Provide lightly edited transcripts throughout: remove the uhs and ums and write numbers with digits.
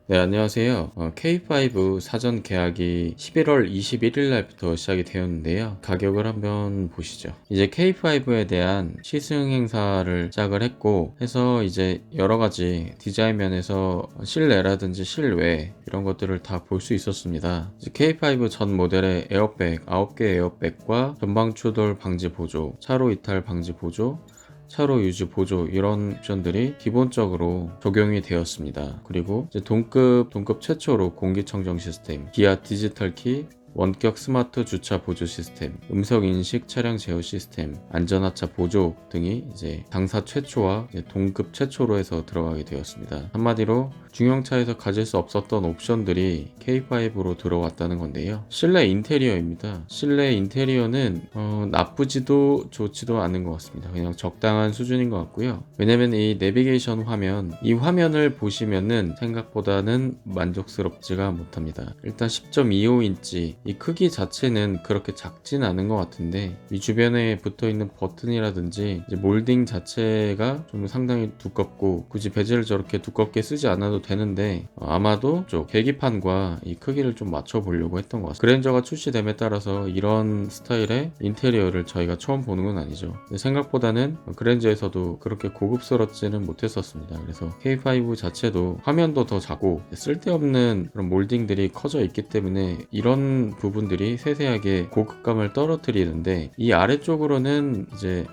네, 안녕하세요. K5 사전 계약이 11월 21일 날부터 시작이 되었는데요. 가격을 한번 보시죠. 이제 K5에 대한 시승 행사를 시작을 했고, 해서 이제 여러 가지 디자인 면에서 실내라든지 실외 이런 것들을 다 볼 수 있었습니다. 이제 K5 전 모델의 에어백 9개 에어백과 전방 추돌 방지 보조, 차로 이탈 방지 보조, 차로 유지 보조 이런 옵션들이 기본적으로 적용이 되었습니다. 그리고 이제 동급 최초로 공기청정 시스템, 기아 디지털 키, 원격 스마트 주차 보조 시스템, 음성 인식 차량 제어 시스템, 안전하차 보조 등이 이제 당사 최초와 이제 동급 최초로 해서 들어가게 되었습니다. 한마디로 중형차에서 가질 수 없었던 옵션들이 K5로 들어왔다는 건데요. 실내 인테리어입니다. 실내 인테리어는 나쁘지도 좋지도 않은 것 같습니다. 그냥 적당한 수준인 것 같고요. 왜냐면 이 내비게이션 화면, 이 화면을 보시면은 생각보다는 만족스럽지가 못합니다. 일단 10.25인치 이 크기 자체는 그렇게 작진 않은 것 같은데, 이 주변에 붙어있는 버튼이라든지 이제 몰딩 자체가 좀 상당히 두껍고, 굳이 베젤을 저렇게 두껍게 쓰지 않아도 되는데 아마도 좀 계기판과 이 크기를 좀 맞춰 보려고 했던 것 같습니다. 그랜저가 출시됨에 따라서 이런 스타일의 인테리어를 저희가 처음 보는 건 아니죠. 생각보다는 그랜저에서도 그렇게 고급스럽지는 못했었습니다. 그래서 K5 자체도 화면도 더 작고 쓸데없는 그런 몰딩들이 커져 있기 때문에 이런 부분들이 세세하게 고급감을 떨어뜨리는데, 이 아래쪽으로는 이제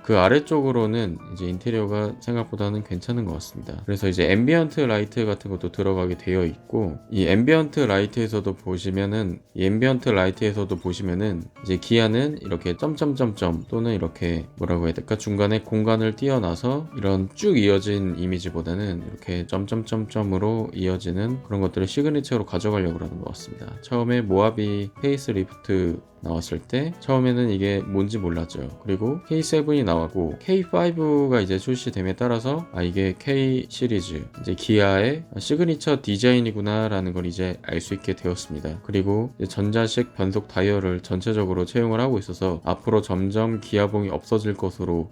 인테리어가 생각보다는 괜찮은 것 같습니다. 그래서 이제 앰비언트 라이트 같은 것도 들어가게 되어 있고, 이 앰비언트 라이트에서도 보시면은 이제 기아는 이렇게 점점점점 또는 이렇게 뭐라고 해야 될까, 중간에 공간을 띄어놔서 이런 쭉 이어진 이미지보다는 이렇게 점점점점으로 이어지는 그런 것들을 시그니처로 가져가려고 하는 것 같습니다. 처음에 모하비 페이스리프트 나왔을 때 처음에는 이게 뭔지 몰랐죠. 그리고 K7이 나왔고 K5가 이제 출시됨에 따라서 이게 K 시리즈, 이제 기아의 시그니처 디자인이구나 라는 걸 이제 알 수 있게 되었습니다. 그리고 이제 전자식 변속 다이얼을 전체적으로 채용을 하고 있어서 앞으로 점점 기아봉이 없어질 것으로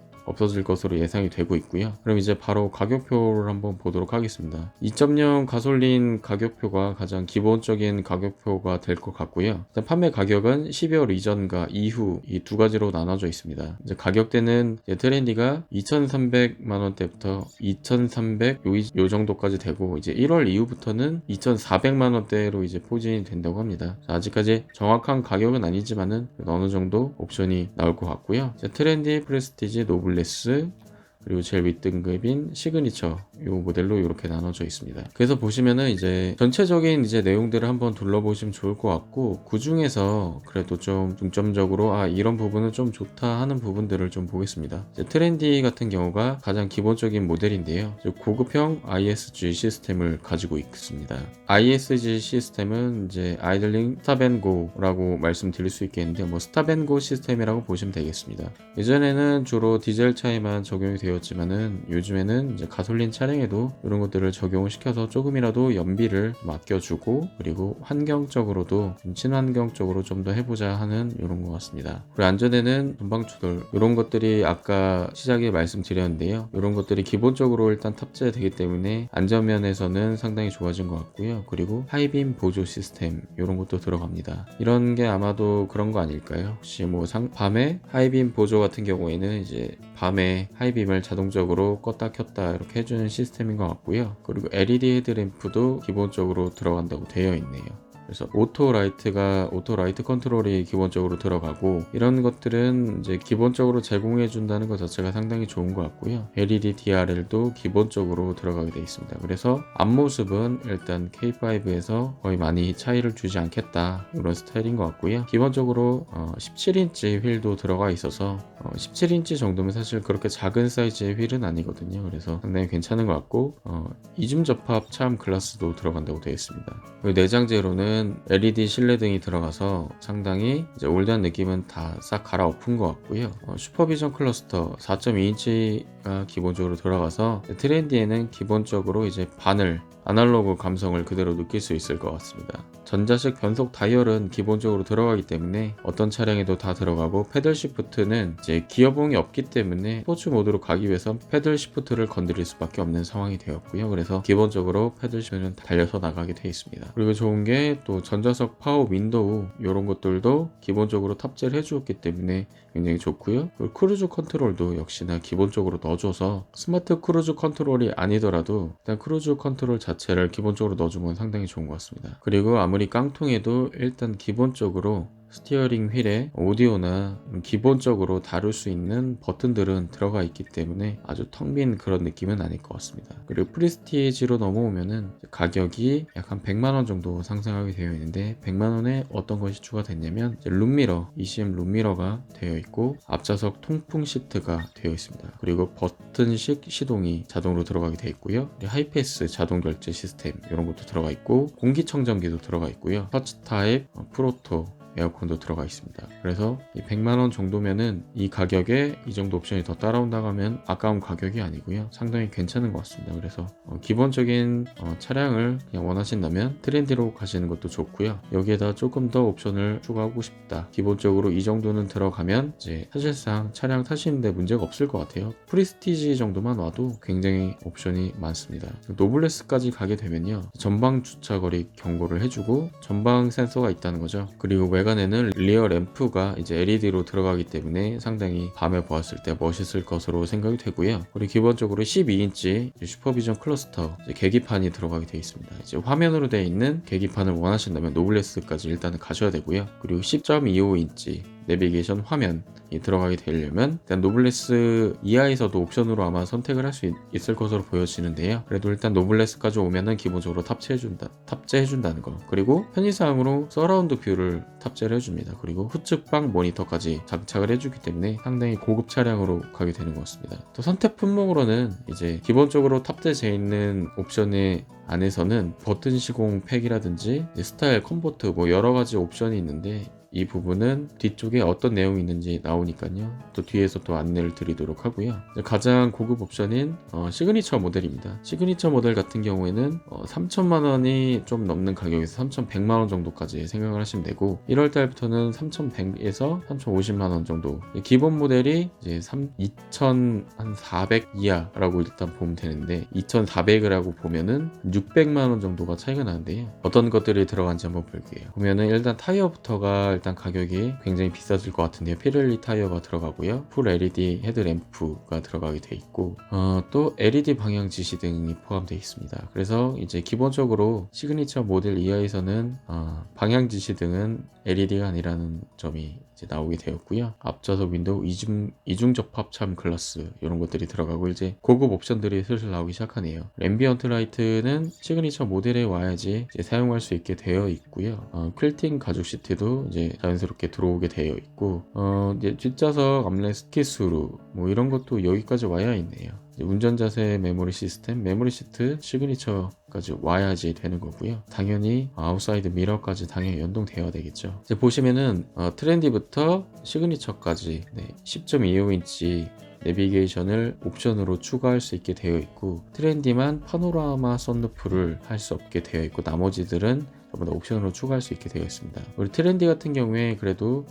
예상이 되고 있고요. 그럼 이제 바로 가격표를 한번 보도록 하겠습니다. 2.0 가솔린 가격표가 가장 기본적인 가격표가 될 것 같고요. 일단 판매 가격은 12월 이전과 이후 이 두 가지로 나눠져 있습니다. 이제 가격대는 이제 트렌디가 2,300만 원대부터 2,300 요 정도까지 되고, 이제 1월 이후부터는 2,400만 원대로 이제 포진이 된다고 합니다. 아직까지 정확한 가격은 아니지만은 어느 정도 옵션이 나올 것 같고요. 이제 트렌디, 프레스티지, 노블레스, 그리고 제일 윗등급인 시그니처 이 모델로 이렇게 나눠져 있습니다. 그래서 보시면은 이제 전체적인 이제 내용들을 한번 둘러보시면 좋을 것 같고, 그 중에서 그래도 좀 중점적으로 이런 부분은 좀 좋다 하는 부분들을 좀 보겠습니다. 이제 트렌디 같은 경우가 가장 기본적인 모델인데요. 고급형 ISG 시스템을 가지고 있습니다. ISG 시스템은 이제 아이들링 스탑앤고라고 말씀드릴 수 있겠는데, 스탑앤고 시스템이라고 보시면 되겠습니다. 예전에는 주로 디젤 차에만 적용이 되었지만은 요즘에는 이제 가솔린 차량에도 이런 것들을 적용을 시켜서 조금이라도 연비를 아껴주고, 그리고 환경적으로도 친환경적으로 좀 더 해보자 하는 이런 것 같습니다. 그리고 안전에는 전방 추돌 이런 것들이 아까 시작에 말씀드렸는데요. 이런 것들이 기본적으로 일단 탑재되기 때문에 안전면에서는 상당히 좋아진 것 같고요. 그리고 하이빔 보조 시스템 이런 것도 들어갑니다. 이런 게 아마도 그런 거 아닐까요? 혹시 밤에 하이빔 보조 같은 경우에는 이제 밤에 하이빔을 자동적으로 껐다 켰다 이렇게 해주는 시스템인 것 같고요. 그리고 LED 헤드램프도 기본적으로 들어간다고 되어 있네요. 그래서 오토 라이트 컨트롤이 기본적으로 들어가고, 이런 것들은 이제 기본적으로 제공해 준다는 것 자체가 상당히 좋은 것 같고요. LED DRL도 기본적으로 들어가게 되어 있습니다. 그래서 앞모습은 일단 K5에서 거의 많이 차이를 주지 않겠다 이런 스타일인 것 같고요. 기본적으로 17인치 휠도 들어가 있어서 17인치 정도면 사실 그렇게 작은 사이즈의 휠은 아니거든요. 그래서 상당히 괜찮은 것 같고, 이중 접합 차암 글라스도 들어간다고 되어 있습니다. 내장재로는 LED 실내등이 들어가서 상당히 이제 올드한 느낌은 다 싹 갈아엎은 것 같고요. 슈퍼비전 클러스터 4.2인치가 기본적으로 들어가서 트렌디에는 기본적으로 이제 바늘 아날로그 감성을 그대로 느낄 수 있을 것 같습니다. 전자식 변속 다이얼은 기본적으로 들어가기 때문에 어떤 차량에도 다 들어가고, 패들 시프트는 이제 기어봉이 없기 때문에 스포츠 모드로 가기 위해서 패들 시프트를 건드릴 수밖에 없는 상황이 되었고요. 그래서 기본적으로 패들 시프트는 달려서 나가게 되어 있습니다. 그리고 좋은 게 또 전자석 파워 윈도우 이런 것들도 기본적으로 탑재를 해주었기 때문에 굉장히 좋고요. 그리고 크루즈 컨트롤도 역시나 기본적으로 넣어줘서 스마트 크루즈 컨트롤이 아니더라도 일단 크루즈 컨트롤 자체를 기본적으로 넣어주면 상당히 좋은 것 같습니다. 그리고 아무리 깡통해도 일단 기본적으로 스티어링 휠에 오디오나 기본적으로 다룰 수 있는 버튼들은 들어가 있기 때문에 아주 텅 빈 그런 느낌은 아닐 것 같습니다. 그리고 프리스티지로 넘어오면은 가격이 약 한 100만원 정도 상승하게 되어 있는데, 100만원에 어떤 것이 추가됐냐면 룸미러, ECM 룸미러가 되어 있고, 앞좌석 통풍 시트가 되어 있습니다. 그리고 버튼식 시동이 자동으로 들어가게 되어 있고요. 하이패스 자동 결제 시스템 이런 것도 들어가 있고, 공기청정기도 들어가 있고요. 터치 타입, 프로토 에어컨도 들어가 있습니다. 그래서 이 100만원 정도면은 이 가격에 이 정도 옵션이 더 따라온다고 하면 아까운 가격이 아니고요. 상당히 괜찮은 것 같습니다. 그래서 기본적인 차량을 그냥 원하신다면 트렌디로 가시는 것도 좋고요. 여기에다 조금 더 옵션을 추가하고 싶다. 기본적으로 이 정도는 들어가면 이제 사실상 차량 타시는데 문제가 없을 것 같아요. 프리스티지 정도만 와도 굉장히 옵션이 많습니다. 노블레스까지 가게 되면요. 전방 주차거리 경고를 해주고 전방 센서가 있다는 거죠. 그리고 외관에는 리어 램프가 이제 LED로 들어가기 때문에 상당히 밤에 보았을 때 멋있을 것으로 생각이 되고요. 그리고 기본적으로 12인치 슈퍼비전 클러스터 계기판이 들어가게 되어 있습니다. 이제 화면으로 되어 있는 계기판을 원하신다면 노블레스까지 일단은 가셔야 되고요. 그리고 10.25인치 내비게이션 화면이 들어가게 되려면 일단 노블레스 이하에서도 옵션으로 아마 선택을 할 수 있을 것으로 보여지는데요. 그래도 일단 노블레스까지 오면은 기본적으로 탑재해준다는 거. 그리고 편의사항으로 서라운드 뷰를 탑재를 해줍니다. 그리고 후측방 모니터까지 장착을 해주기 때문에 상당히 고급 차량으로 가게 되는 것 같습니다. 또 선택 품목으로는 이제 기본적으로 탑재되어 있는 옵션의 안에서는 버튼 시공 팩이라든지 스타일, 컴포트 뭐 여러 가지 옵션이 있는데, 이 부분은 뒤쪽에 어떤 내용이 있는지 나오니까요. 또 뒤에서 또 안내를 드리도록 하고요. 가장 고급 옵션인 시그니처 모델입니다. 시그니처 모델 같은 경우에는 3천만원이 좀 넘는 가격에서 3,100만원 정도까지 생각을 하시면 되고, 1월달부터는 3,100에서 3,050만원 정도, 기본 모델이 이제 2,400 이하라고 일단 보면 되는데, 2,400이라고 보면은 600만원 정도가 차이가 나는데요. 어떤 것들이 들어간지 한번 볼게요. 보면은 일단 타이어부터가 일단 가격이 굉장히 비싸질 것 같은데요. 피렐리 타이어가 들어가고요. 풀 LED 헤드램프가 들어가게 돼 있고, 또 LED 방향 지시 등이 포함되어 있습니다. 그래서 이제 기본적으로 시그니처 모델 이하에서는 방향 지시 등은 LED가 아니라는 점이 이제 나오게 되었고요. 앞좌석 윈도우 이중 접합 참 글라스 이런 것들이 들어가고, 이제 고급 옵션들이 슬슬 나오기 시작하네요. 앰비언트 라이트는 시그니처 모델에 와야지 이제 사용할 수 있게 되어 있고요. 퀼팅 가죽 시트도 이제 자연스럽게 들어오게 되어 있고, 이제 뒷좌석 암레스트 키스루 뭐 이런 것도 여기까지 와야 있네요. 운전자세 메모리 시스템, 메모리 시트 시그니처까지 와야지 되는 거고요. 당연히 아웃사이드 미러까지 당연히 연동되어야 되겠죠. 이제 보시면은 트렌디부터 시그니처까지 10.25인치 내비게이션을 옵션으로 추가할 수 있게 되어 있고, 트렌디만 파노라마 썬루프를 할 수 없게 되어 있고, 나머지들은 전부 다 옵션으로 추가할 수 있게 되어 있습니다. 우리 트렌디 같은 경우에 그래도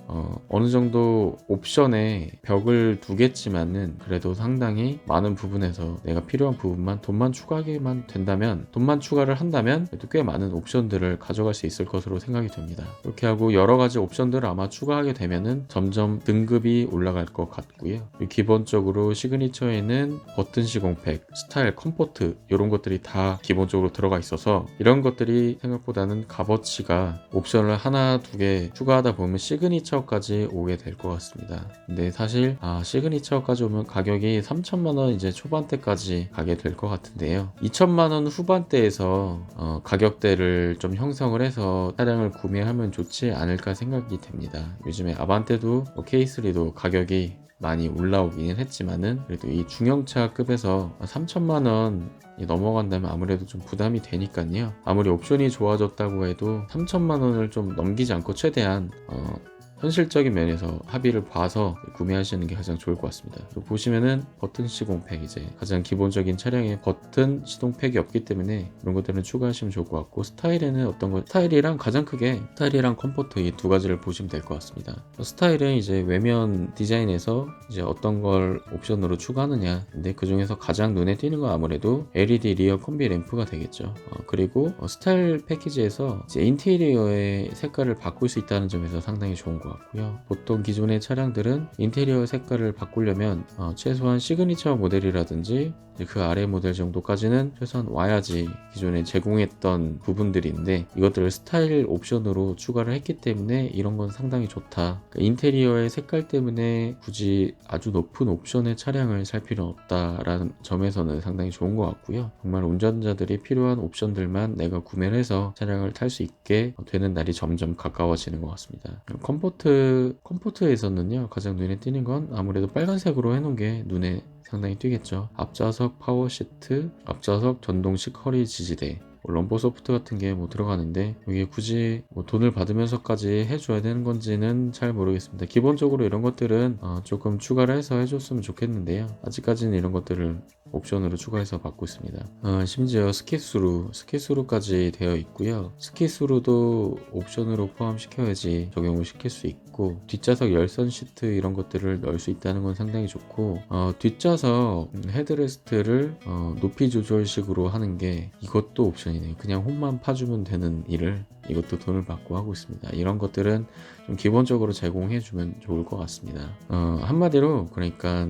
어느 정도 옵션에 벽을 두겠지만은 그래도 상당히 많은 부분에서 내가 필요한 부분만 돈만 추가하게만 된다면, 돈만 추가를 한다면 그래도 꽤 많은 옵션들을 가져갈 수 있을 것으로 생각이 됩니다. 이렇게 하고 여러 가지 옵션들을 아마 추가하게 되면은 점점 등급이 올라갈 것 같고요. 기본적으로 시그니처에는 버튼 시공팩, 스타일, 컴포트 이런 것들이 다 기본적으로 들어가 있어서, 이런 것들이 생각보다는 값어치가 옵션을 하나 두 개 추가하다 보면 시그니처까지 오게 될 것 같습니다. 근데 사실 시그니처까지 오면 가격이 3천만원 이제 초반대까지 가게 될 것 같은데요. 2천만원 후반대에서 가격대를 좀 형성을 해서 차량을 구매하면 좋지 않을까 생각이 됩니다. 요즘에 아반떼도 K3도 가격이 많이 올라오긴 했지만은 그래도 이 중형차급에서 3천만원 넘어간다면 아무래도 좀 부담이 되니까요. 아무리 옵션이 좋아졌다고 해도 3천만원을 좀 넘기지 않고 최대한 현실적인 면에서 합의를 봐서 구매하시는 게 가장 좋을 것 같습니다. 보시면은 버튼 시공팩, 이제 가장 기본적인 차량에 버튼 시동팩이 없기 때문에 이런 것들은 추가하시면 좋을 것 같고, 스타일에는 어떤 거, 스타일이랑 가장 크게 스타일이랑 컴포트 이 두 가지를 보시면 될 것 같습니다. 스타일은 이제 외면 디자인에서 이제 어떤 걸 옵션으로 추가하느냐, 근데 그 중에서 가장 눈에 띄는 건 아무래도 LED 리어 콤비 램프가 되겠죠. 그리고 스타일 패키지에서 이제 인테리어의 색깔을 바꿀 수 있다는 점에서 상당히 좋은 것 같고요. 보통 기존의 차량들은 인테리어 색깔을 바꾸려면 최소한 시그니처 모델이라든지 그 아래 모델 정도까지는 최소한 와야지 기존에 제공했던 부분들인데, 이것들을 스타일 옵션으로 추가를 했기 때문에 이런 건 상당히 좋다. 그러니까 인테리어의 색깔 때문에 굳이 아주 높은 옵션의 차량을 살 필요는 없다라는 점에서는 상당히 좋은 것 같고요. 정말 운전자들이 필요한 옵션들만 내가 구매를 해서 차량을 탈 수 있게 되는 날이 점점 가까워지는 것 같습니다. 컴포트에서는요, 가장 눈에 띄는 건 아무래도 빨간색으로 해놓은 게 눈에 상당히 띄겠죠. 앞좌석 파워 시트, 앞좌석 전동식 허리 지지대, 럼버 소프트 같은 게 들어가는데, 이게 굳이 돈을 받으면서까지 해줘야 되는 건지는 잘 모르겠습니다. 기본적으로 이런 것들은 조금 추가를 해서 해줬으면 좋겠는데요. 아직까지는 이런 것들을 옵션으로 추가해서 받고 있습니다. 심지어 스키스루까지 되어 있고요. 스키스루도 옵션으로 포함시켜야지 적용을 시킬 수 있고, 뒷좌석 열선 시트 이런 것들을 넣을 수 있다는 건 상당히 좋고, 뒷좌석 헤드레스트를 높이 조절식으로 하는 게 이것도 옵션이네요. 그냥 홈만 파주면 되는 일을 이것도 돈을 받고 하고 있습니다. 이런 것들은 좀 기본적으로 제공해주면 좋을 것 같습니다. 한마디로 그러니까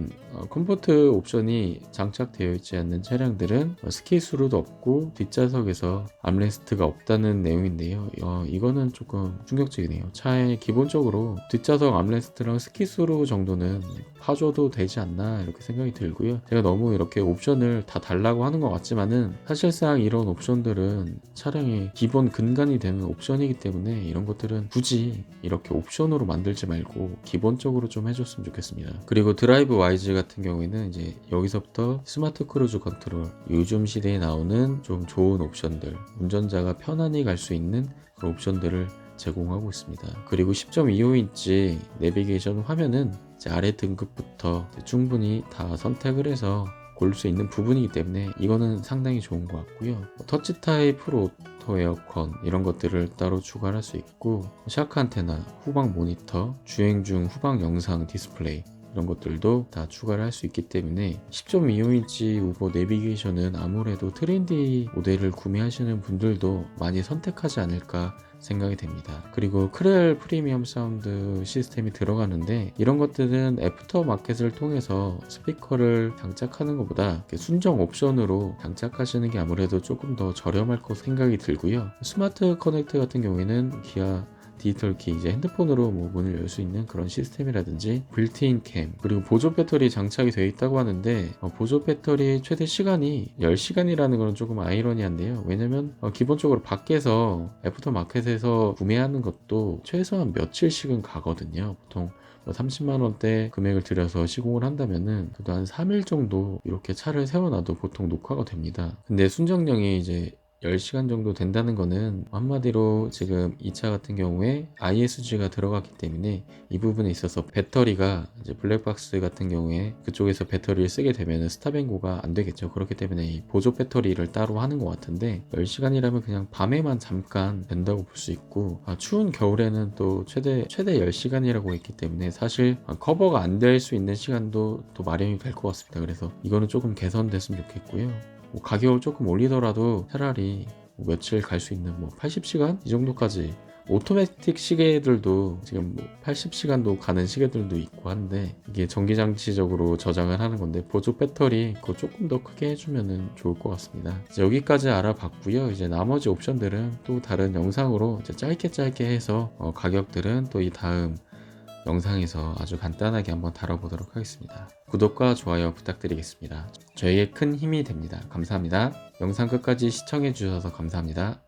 컴포트 옵션이 장착되어 있지 않는 차량들은 스키스루도 없고 뒷좌석에서 암레스트가 없다는 내용인데요. 이거는 조금 충격적이네요. 차에 기본적으로 뒷좌석 암레스트랑 스키스루 정도는 파줘도 되지 않나 이렇게 생각이 들고요. 제가 너무 이렇게 옵션을 다 달라고 하는 것 같지만은 사실상 이런 옵션들은 차량의 기본 근간이 되는 옵션이기 때문에 이런 것들은 굳이 이렇게 옵션으로 만들지 말고 기본적으로 좀 해줬으면 좋겠습니다. 그리고 드라이브 와이즈 같은 경우에는 이제 여기서부터 스마트 크루즈 컨트롤, 요즘 시대에 나오는 좀 좋은 옵션들, 운전자가 편안히 갈 수 있는 그런 옵션들을 제공하고 있습니다. 그리고 10.25인치 내비게이션 화면은 이제 아래 등급부터 충분히 다 선택을 해서 고를 수 있는 부분이기 때문에 이거는 상당히 좋은 것 같고요. 터치 타입 프로 오토 에어컨 이런 것들을 따로 추가할 수 있고, 샤크 안테나, 후방 모니터, 주행 중 후방 영상 디스플레이 이런 것들도 다 추가를 할 수 있기 때문에 10.25인치 우버 내비게이션은 아무래도 트렌디 모델을 구매하시는 분들도 많이 선택하지 않을까 생각이 됩니다. 그리고 크렐 프리미엄 사운드 시스템이 들어가는데, 이런 것들은 애프터 마켓을 통해서 스피커를 장착하는 것보다 순정 옵션으로 장착하시는 게 아무래도 조금 더 저렴할 거 생각이 들고요. 스마트 커넥트 같은 경우에는 기아 디지털 키, 이제 핸드폰으로 문을 열 수 있는 그런 시스템이라든지 빌트인 캠, 그리고 보조 배터리 장착이 되어 있다고 하는데, 보조 배터리 최대 시간이 10시간이라는 건 조금 아이러니한데요. 왜냐면 기본적으로 밖에서 애프터 마켓에서 구매하는 것도 최소한 며칠씩은 가거든요. 보통 30만원대 금액을 들여서 시공을 한다면은 그래도 한 3일 정도 이렇게 차를 세워놔도 보통 녹화가 됩니다. 근데 순정령이 이제 10시간 정도 된다는 거는 한마디로 지금 이 차 같은 경우에 ISG가 들어갔기 때문에 이 부분에 있어서 배터리가 이제 블랙박스 같은 경우에 그쪽에서 배터리를 쓰게 되면 스탑앤고가 안 되겠죠. 그렇기 때문에 이 보조 배터리를 따로 하는 것 같은데, 10시간이라면 그냥 밤에만 잠깐 된다고 볼 수 있고, 추운 겨울에는 또 최대 10시간이라고 했기 때문에 사실 커버가 안 될 수 있는 시간도 또 마련이 될 것 같습니다. 그래서 이거는 조금 개선됐으면 좋겠고요. 가격을 조금 올리더라도 차라리 며칠 갈 수 있는 80시간 이 정도까지, 오토매틱 시계들도 지금 80시간도 가는 시계들도 있고 한데, 이게 전기장치적으로 저장을 하는 건데 보조 배터리 그거 조금 더 크게 해주면 좋을 것 같습니다. 이제 여기까지 알아봤고요. 이제 나머지 옵션들은 또 다른 영상으로 이제 짧게 해서 가격들은 또 이 다음 영상에서 아주 간단하게 한번 다뤄보도록 하겠습니다. 구독과 좋아요 부탁드리겠습니다. 저에게 큰 힘이 됩니다. 감사합니다. 영상 끝까지 시청해 주셔서 감사합니다.